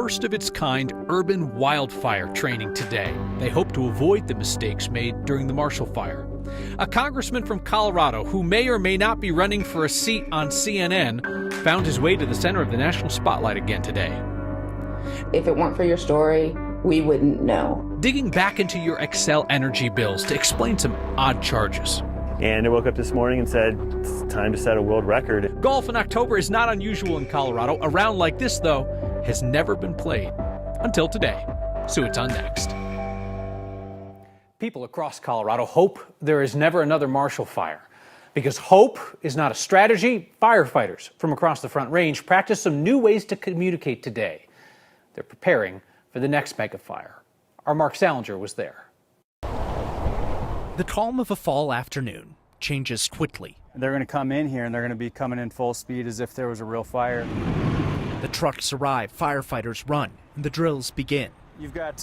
first of its kind urban wildfire training today. They hope to avoid the mistakes made during the Marshall Fire. A congressman from Colorado, who may or may not be running for a seat on CNN, found his way to the center of the national spotlight again today. If it weren't for your story, we wouldn't know. Digging back into your Xcel Energy bills to explain some odd charges. And I woke up this morning and said, it's time to set a world record. Golf in October is not unusual in Colorado. A round like this, though, has never been played until today. So it's on next. People across Colorado hope there is never another Marshall Fire. Because hope is not a strategy, firefighters from across the Front Range practice some new ways to communicate today. They're preparing for the next mega fire. Our Mark Salinger was there. The calm of a fall afternoon changes quickly. They're going to come in here and they're going to be coming in full speed as if there was a real fire. The trucks arrive, firefighters run, and the drills begin. You've got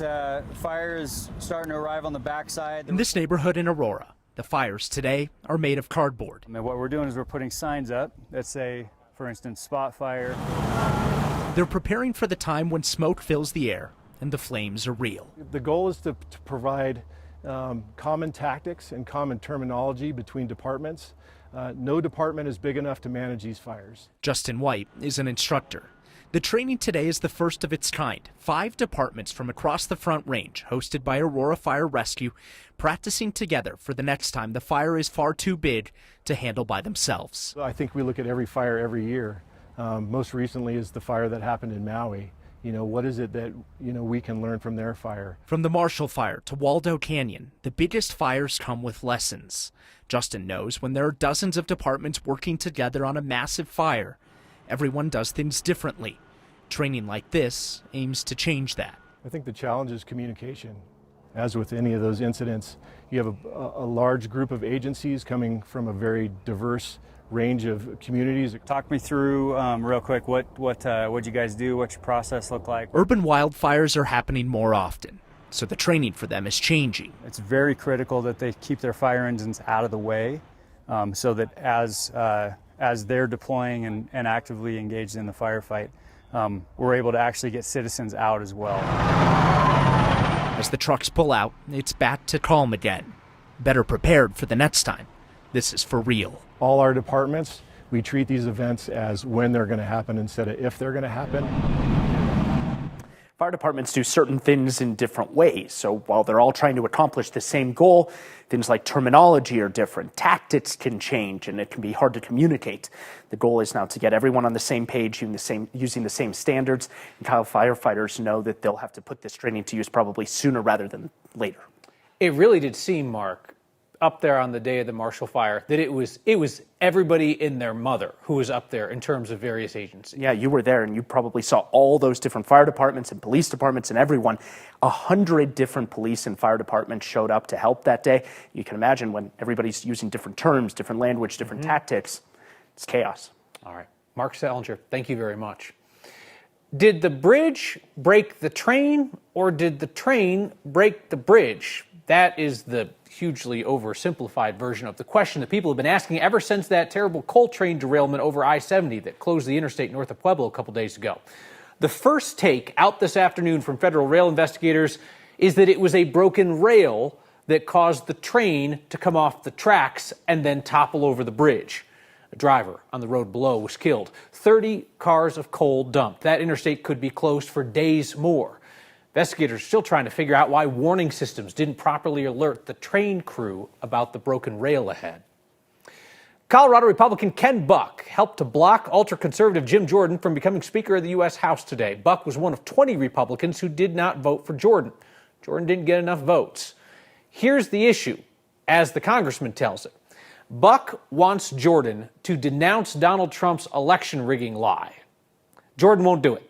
fires starting to arrive on the backside. In this neighborhood in Aurora, the fires today are made of cardboard. I mean, what we're doing is we're putting signs up that say, for instance, spot fire. They're preparing for the time when smoke fills the air and the flames are real. The goal is to provide common tactics and common terminology between departments. No department is big enough to manage these fires. Justin White is an instructor. The training today is the first of its kind. 5 departments from across the Front Range, hosted by Aurora Fire Rescue, practicing together for the next time the fire is far too big to handle by themselves. I think we look at every fire every year. Most recently is the fire that happened in Maui. You know, what is it that, we can learn from their fire? From the Marshall Fire to Waldo Canyon, the biggest fires come with lessons. Justin knows when there are dozens of departments working together on a massive fire, everyone does things differently. Training like this aims to change that. I think the challenge is communication. As with any of those incidents, you have a large group of agencies coming from a very diverse range of communities. Talk me through real quick what you guys do, what your process look like. Urban wildfires are happening more often, so the training for them is changing. It's very critical that they keep their fire engines out of the way, so that as they're deploying and actively engaged in the firefight, we're able to actually get citizens out as well. As the trucks pull out, it's back to calm again. Better prepared for the next time. This is for real. All our departments, we treat these events as when they're going to happen instead of if they're going to happen. Fire departments do certain things in different ways. So while they're all trying to accomplish the same goal, things like terminology are different. Tactics can change, and it can be hard to communicate. The goal is now to get everyone on the same page, using the same standards. And Cal firefighters know that they'll have to put this training to use probably sooner rather than later. It really did seem, Mark, up there on the day of the Marshall Fire, that it was everybody and their mother who was up there in terms of various agencies. Yeah, you were there, and you probably saw all those different fire departments and police departments and everyone. 100 different police and fire departments showed up to help that day. You can imagine when everybody's using different terms, different language, different tactics, it's chaos. All right. Mark Salinger, thank you very much. Did the bridge break the train, or did the train break the bridge? That is the hugely oversimplified version of the question that people have been asking ever since that terrible coal train derailment over I-70 that closed the interstate north of Pueblo a couple days ago. The first take out this afternoon from federal rail investigators is that it was a broken rail that caused the train to come off the tracks and then topple over the bridge. A driver on the road below was killed. 30 cars of coal dumped. That interstate could be closed for days more. Investigators are still trying to figure out why warning systems didn't properly alert the train crew about the broken rail ahead. Colorado Republican Ken Buck helped to block ultra-conservative Jim Jordan from becoming Speaker of the U.S. House today. Buck was one of 20 Republicans who did not vote for Jordan. Jordan didn't get enough votes. Here's the issue, as the congressman tells it. Buck wants Jordan to denounce Donald Trump's election rigging lie. Jordan won't do it.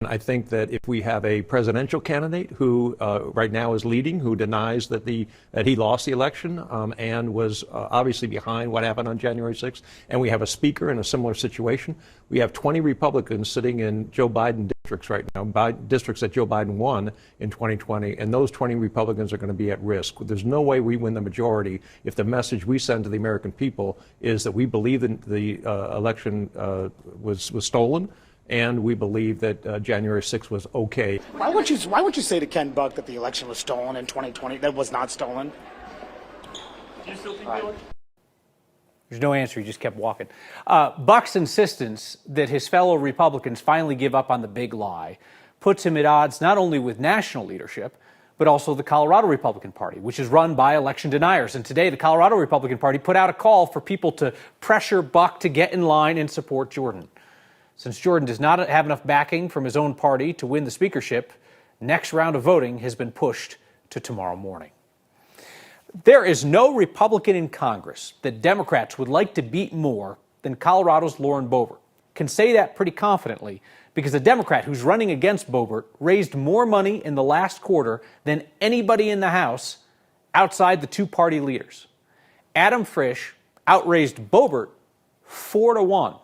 I think that if we have a presidential candidate who right now is leading, who denies that he lost the election and was obviously behind what happened on January 6th, and we have a speaker in a similar situation, we have 20 Republicans sitting in Joe Biden districts right now, districts that Joe Biden won in 2020, and those 20 Republicans are going to be at risk. There's no way we win the majority if the message we send to the American people is that we believe that the election was stolen, and we believe that January 6th was okay. Why would you say to Ken Buck that the election was stolen in 2020? That was not stolen. Do you still think There's no answer. He just kept walking. Buck's insistence that his fellow Republicans finally give up on the big lie puts him at odds not only with national leadership, but also the Colorado Republican Party, which is run by election deniers. And today, the Colorado Republican Party put out a call for people to pressure Buck to get in line and support Jordan. Since Jordan does not have enough backing from his own party to win the speakership, next round of voting has been pushed to tomorrow morning. There is no Republican in Congress that Democrats would like to beat more than Colorado's Lauren Boebert. Can say that pretty confidently because the Democrat who's running against Boebert raised more money in the last quarter than anybody in the House outside the two-party leaders. Adam Frisch outraised Boebert 4-1.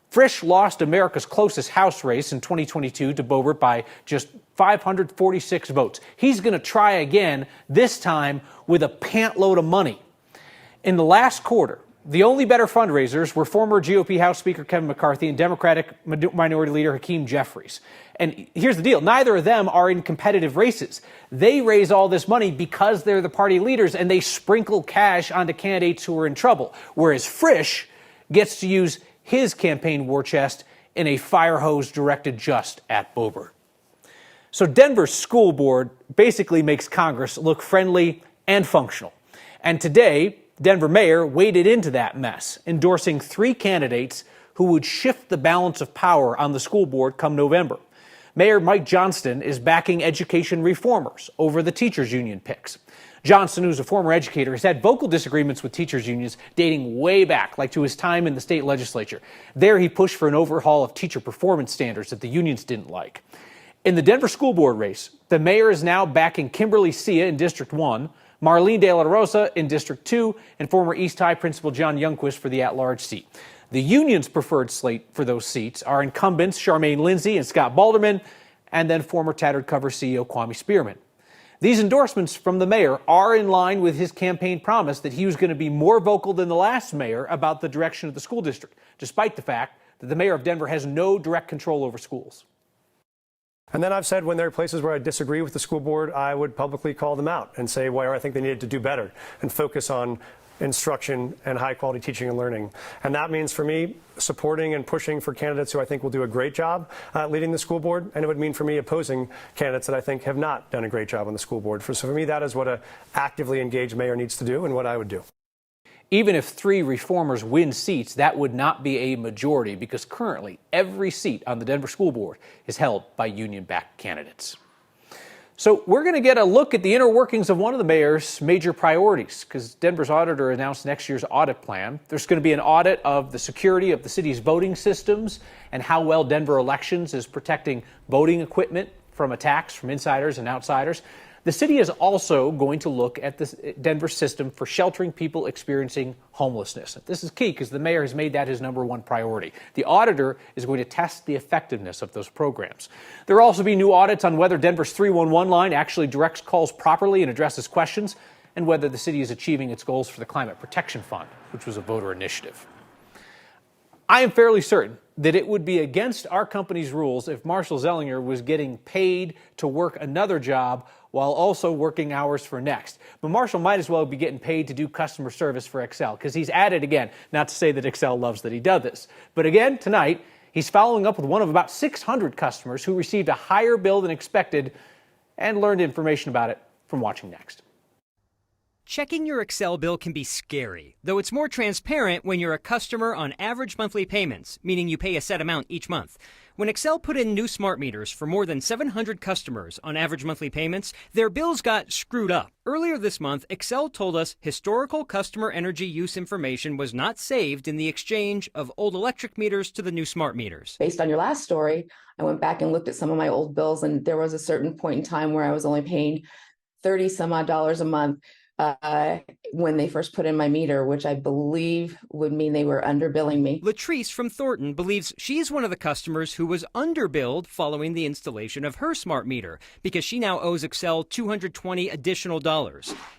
Frisch lost America's closest House race in 2022 to Boebert by just 546 votes. He's going to try again, this time with a pant load of money. In the last quarter, the only better fundraisers were former GOP House Speaker Kevin McCarthy and Democratic Minority Leader Hakeem Jeffries. And here's the deal. Neither of them are in competitive races. They raise all this money because they're the party leaders and they sprinkle cash onto candidates who are in trouble. Whereas Frisch gets to use his campaign war chest in a fire hose directed just at Boebert. So Denver's school board basically makes Congress look friendly and functional. And today, Denver mayor waded into that mess, endorsing 3 candidates who would shift the balance of power on the school board come November. Mayor Mike Johnston is backing education reformers over the teachers union picks. Johnston, who's a former educator, has had vocal disagreements with teachers unions dating way back, like to his time in the state legislature. There he pushed for an overhaul of teacher performance standards that the unions didn't like. In the Denver school board race, the mayor is now backing Kimberly Sia in District 1, Marlene De La Rosa in District 2, and former East High Principal John Youngquist for the at-large seat. The union's preferred slate for those seats are incumbents Charmaine Lindsay and Scott Balderman, and then former Tattered Cover CEO Kwame Spearman. These endorsements from the mayor are in line with his campaign promise that he was going to be more vocal than the last mayor about the direction of the school district, despite the fact that the mayor of Denver has no direct control over schools. And then I've said when there are places where I disagree with the school board, I would publicly call them out and say where I think they needed to do better and focus on instruction and high quality teaching and learning. And that means for me supporting and pushing for candidates who I think will do a great job leading the school board. And it would mean for me opposing candidates that I think have not done a great job on the school board. So for me, that is what an actively engaged mayor needs to do and what I would do. Even if 3 reformers win seats, that would not be a majority because currently every seat on the Denver School Board is held by union-backed candidates. So we're going to get a look at the inner workings of one of the mayor's major priorities because Denver's auditor announced next year's audit plan. There's going to be an audit of the security of the city's voting systems and how well Denver Elections is protecting voting equipment from attacks from insiders and outsiders. The city is also going to look at the Denver system for sheltering people experiencing homelessness. This is key because the mayor has made that his #1 priority. The auditor is going to test the effectiveness of those programs. There will also be new audits on whether Denver's 311 line actually directs calls properly and addresses questions, and whether the city is achieving its goals for the Climate Protection Fund, which was a voter initiative. I am fairly certain that it would be against our company's rules if Marshall Zellinger was getting paid to work another job while also working hours for Next. But Marshall might as well be getting paid to do customer service for Xcel because he's at it again. Not to say that Xcel loves that he does this. But again, tonight, he's following up with one of about 600 customers who received a higher bill than expected and learned information about it from watching Next. Checking your Xcel bill can be scary, though it's more transparent when you're a customer on average monthly payments, meaning you pay a set amount each month. When Xcel put in new smart meters for more than 700 customers on average monthly payments, their bills got screwed up. Earlier this month, Xcel told us historical customer energy use information was not saved in the exchange of old electric meters to the new smart meters. Based on your last story, I went back and looked at some of my old bills, and there was a certain point in time where I was only paying $30 some odd a month when they first put in my meter, which I believe would mean they were underbilling me. Latrice from Thornton believes she's one of the customers who was underbilled following the installation of her smart meter because she now owes Xcel $220 additional.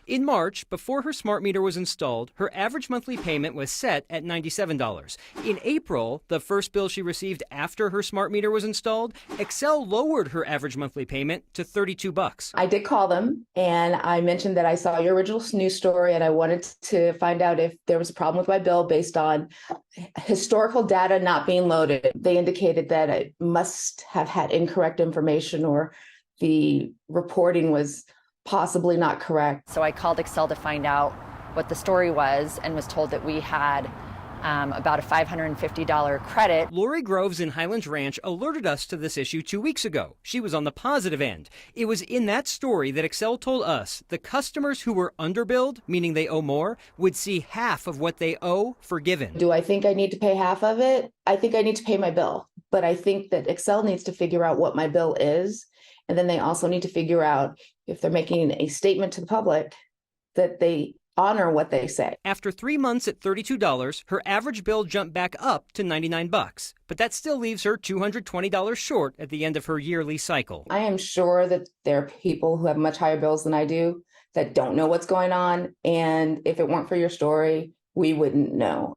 In March, before her smart meter was installed, her average monthly payment was set at $97. In April, the first bill she received after her smart meter was installed, Xcel lowered her average monthly payment to $32. I did call them and I mentioned that I saw your original news story and I wanted to find out if there was a problem with my bill based on historical data not being loaded. They indicated that I must have had incorrect information or the reporting was possibly not correct. So I called Xcel to find out what the story was and was told that we had about a $550 credit. Lori Groves in Highlands Ranch alerted us to this issue 2 weeks ago. She was on the positive end. It was in that story that Xcel told us the customers who were underbilled, meaning they owe more, would see half of what they owe forgiven. Do I think I need to pay half of it? I think I need to pay my bill, but I think that Xcel needs to figure out what my bill is. And then they also need to figure out if they're making a statement to the public that they honor what they say. After 3 months at $32, her average bill jumped back up to $99, but that still leaves her $220 short at the end of her yearly cycle. I am sure that there are people who have much higher bills than I do that don't know what's going on, and if it weren't for your story, we wouldn't know.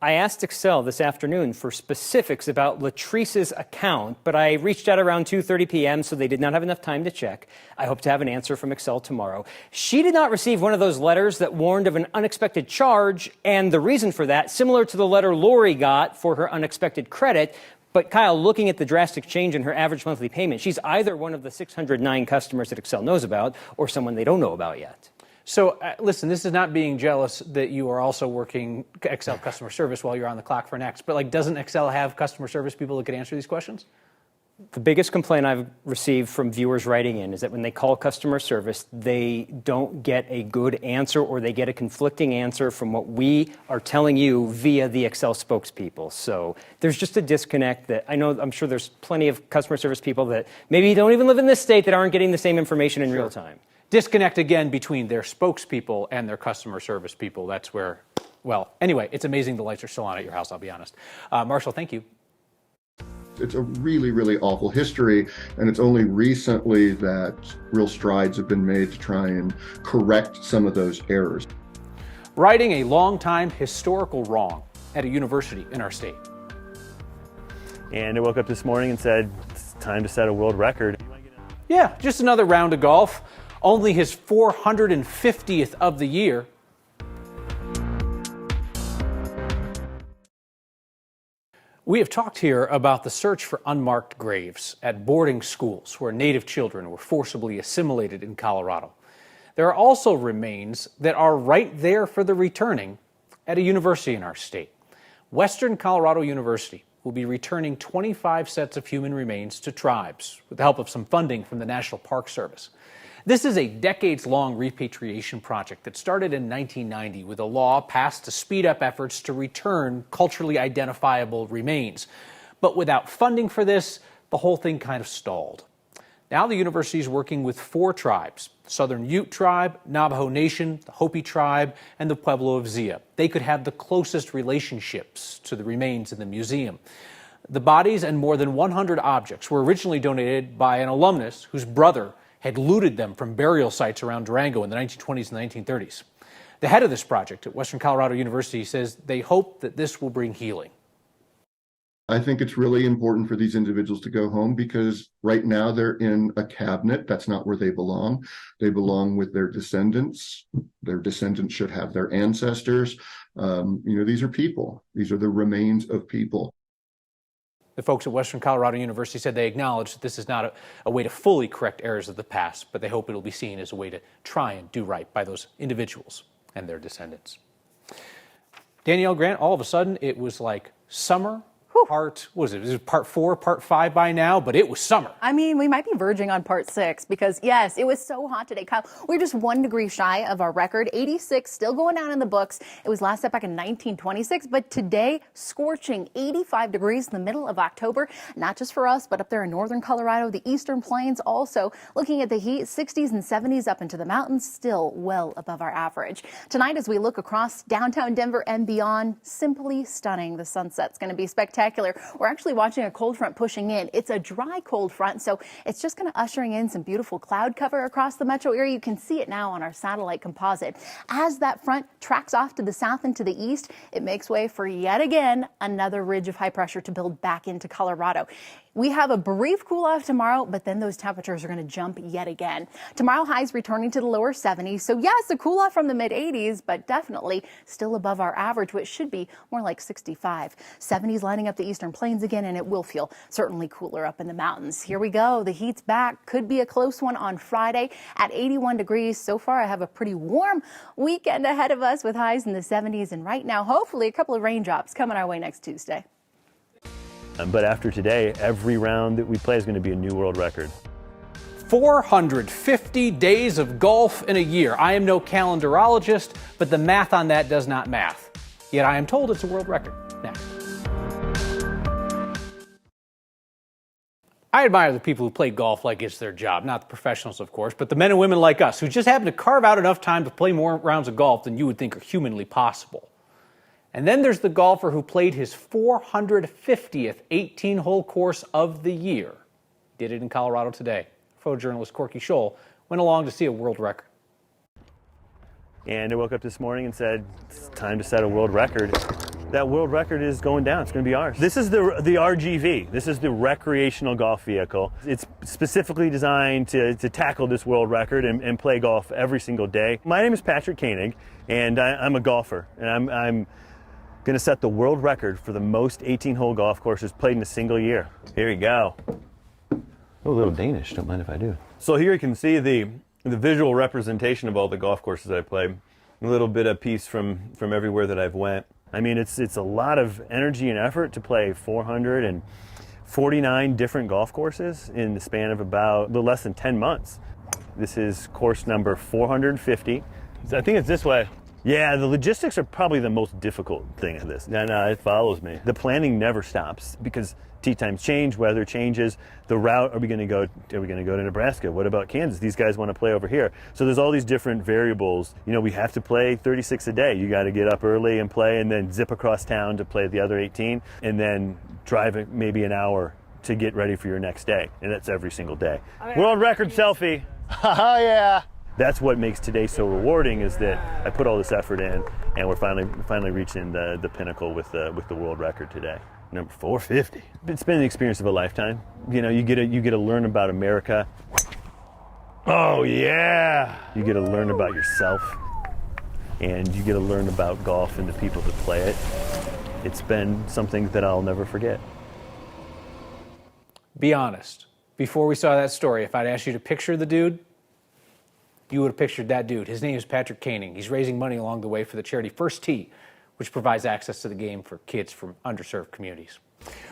I asked Xcel this afternoon for specifics about Latrice's account, but I reached out around 2:30 p.m., so they did not have enough time to check. I hope to have an answer from Xcel tomorrow. She did not receive one of those letters that warned of an unexpected charge, and the reason for that, similar to the letter Lori got for her unexpected credit. But Kyle, looking at the drastic change in her average monthly payment, she's either one of the 609 customers that Xcel knows about or someone they don't know about yet. So listen, this is not being jealous that you are also working Xcel customer service while you're on the clock for next, but like, doesn't Xcel have customer service people that could answer these questions? The biggest complaint I've received from viewers writing in is that when they call customer service, they don't get a good answer or they get a conflicting answer from what we are telling you via the Xcel spokespeople. So there's just a disconnect that I'm sure there's plenty of customer service people that maybe don't even live in this state that aren't getting the same information in real time. Disconnect again between their spokespeople and their customer service people. That's where, well, anyway, it's amazing the lights are still on at your house, I'll be honest. Marshall, thank you. It's a really, really awful history, and it's only recently that real strides have been made to try and correct some of those errors. Righting a long-time historical wrong at a university in our state. And I woke up this morning and said, it's time to set a world record. Yeah, just another round of golf. Only his 450th of the year. We have talked here about the search for unmarked graves at boarding schools where Native children were forcibly assimilated in Colorado. There are also remains that are right there for the returning at a university in our state. Western Colorado University will be returning 25 sets of human remains to tribes with the help of some funding from the National Park Service. This is a decades-long repatriation project that started in 1990 with a law passed to speed up efforts to return culturally identifiable remains. But without funding for this, the whole thing kind of stalled. Now the university is working with 4 tribes: Southern Ute Tribe, Navajo Nation, the Hopi Tribe, and the Pueblo of Zia. They could have the closest relationships to the remains in the museum. The bodies and more than 100 objects were originally donated by an alumnus whose brother had looted them from burial sites around Durango in the 1920s and 1930s. The head of this project at Western Colorado University says they hope that this will bring healing. I think it's really important for these individuals to go home because right now they're in a cabinet. That's not where they belong. They belong with their descendants. Their descendants should have their ancestors. These are people. These are the remains of people. The folks at Western Colorado University said they acknowledge that this is not a way to fully correct errors of the past, but they hope it'll be seen as a way to try and do right by those individuals and their descendants. Danielle Grant, all of a sudden it was like summer Part, what was it? Is it part 4, part 5 by now? But it was summer. I mean, we might be verging on part 6 because, yes, it was so hot today, Kyle. We're just 1 degree shy of our record. 86 still going down in the books. It was last set back in 1926, but today, scorching 85 degrees in the middle of October. Not just for us, but up there in northern Colorado, the eastern plains also. Looking at the heat, 60s and 70s up into the mountains, still well above our average. Tonight, as we look across downtown Denver and beyond, simply stunning. The sunset's going to be spectacular. We're actually watching a cold front pushing in. It's a dry cold front, so it's just kind of ushering in some beautiful cloud cover across the metro area. You can see it now on our satellite composite. As that front tracks off to the south and to the east, it makes way for yet again another ridge of high pressure to build back into Colorado. We have a brief cool off tomorrow, but then those temperatures are going to jump yet again. Tomorrow highs returning to the lower 70s. So yes, a cool off from the mid 80s, but definitely still above our average, which should be more like 65. 70s lining up the eastern plains again, and it will feel certainly cooler up in the mountains. Here we go. The heat's back. Could be a close one on Friday at 81 degrees. So far, I have a pretty warm weekend ahead of us with highs in the 70s. And right now, hopefully a couple of raindrops coming our way next Tuesday. But after today, every round that we play is going to be a new world record. 450 days of golf in a year. I am no calendarologist, but the math on that does not math. Yet I am told it's a world record. Next. I admire the people who play golf like it's their job, not the professionals, of course, but the men and women like us who just happen to carve out enough time to play more rounds of golf than you would think are humanly possible. And then there's the golfer who played his 450th 18-hole course of the year. Did it in Colorado today. Photojournalist Corky Scholl went along to see a world record. And I woke up this morning and said, it's time to set a world record. That world record is going down. It's going to be ours. This is the RGV. This is the recreational golf vehicle. It's specifically designed to tackle this world record and play golf every single day. My name is Patrick Koenig, and I'm a golfer. And I'm going to set the world record for the most 18-hole golf courses played in a single year. Here we go. Oh, a little Danish, don't mind if I do. So here you can see the visual representation of all the golf courses I played. A little bit of piece from everywhere that I've went. I mean, it's a lot of energy and effort to play 449 different golf courses in the span of about a little less than 10 months. This is course number 450. I think it's this way. Yeah, the logistics are probably the most difficult thing of this. No, it follows me. The planning never stops because tee times change, weather changes. The route, are we going to go to Nebraska? What about Kansas? These guys want to play over here. So there's all these different variables. You know, we have to play 36 a day. You got to get up early and play and then zip across town to play the other 18 and then drive maybe an hour to get ready for your next day. And that's every single day. World record selfie. Oh yeah. That's what makes today so rewarding, is that I put all this effort in, and we're finally reaching the pinnacle with the world record today. Number 450. It's been an experience of a lifetime. You know, you get to learn about America. Oh yeah. You get to learn about yourself, and you get to learn about golf and the people that play it. It's been something that I'll never forget. Be honest. Before we saw that story, if I'd asked you to picture the dude, you would have pictured that dude. His name is Patrick Koenig. He's raising money along the way for the charity First Tee, which provides access to the game for kids from underserved communities.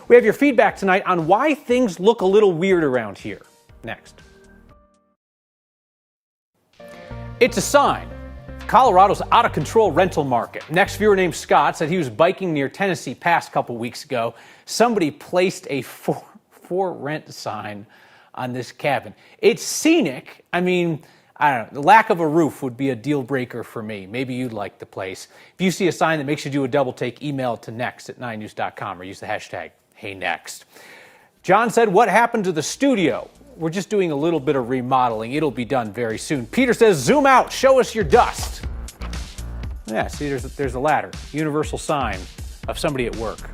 We have your feedback tonight on why things look a little weird around here. Next. It's a sign. Colorado's out-of-control rental market. Next viewer named Scott said he was biking near Tennessee Pass a couple weeks ago. Somebody placed a for rent sign on this cabin. It's scenic. I mean, I don't know, the lack of a roof would be a deal breaker for me. Maybe you'd like the place. If you see a sign that makes you do a double take, email it to next@9news.com or use the hashtag #HeyNext. John said, what happened to the studio? We're just doing a little bit of remodeling. It'll be done very soon. Peter says, zoom out, show us your dust. Yeah, see, there's a ladder, universal sign of somebody at work.